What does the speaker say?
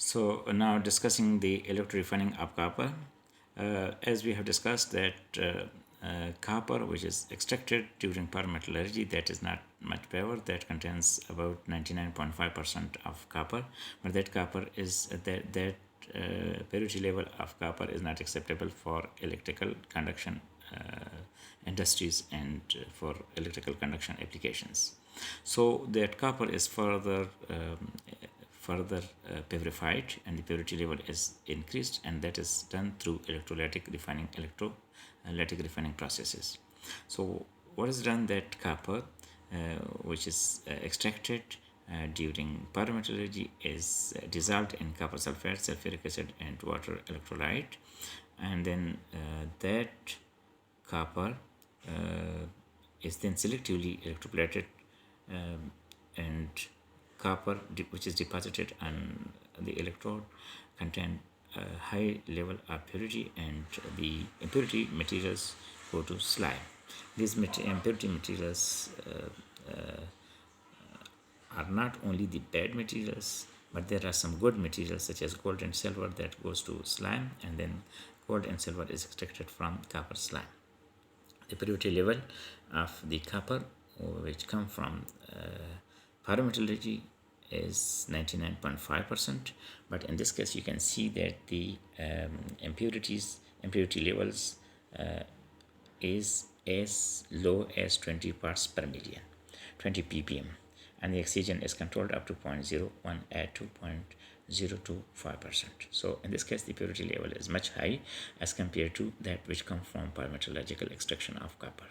So now discussing the electrorefining of copper. As we have discussed that copper which is extracted during pyrometallurgy, that is not much pure, that contains about 99.5% of copper, but that copper is purity level of copper is not acceptable for electrical conduction industries and for electrical conduction applications. So that copper is further purified and the purity level is increased, and that is done through electrolytic refining processes. So what is done, that copper which is extracted during pyrometallurgy is dissolved in copper sulfate, sulfuric acid and water electrolyte, and then that copper is then selectively electroplated, and copper which is deposited on the electrode contain a high level of purity, and the impurity materials go to slime. These impurity materials are not only the bad materials, but there are some good materials such as gold and silver that goes to slime, and then gold and silver is extracted from copper slime. The purity level of the copper which come from pyrometallurgy is 99.5%, but in this case you can see that the impurity levels is as low as 20 parts per million, 20 ppm, and the oxygen is controlled up to 0.01 at 2.025%. So in this case the purity level is much high as compared to that which come from pyrometallurgical extraction of copper.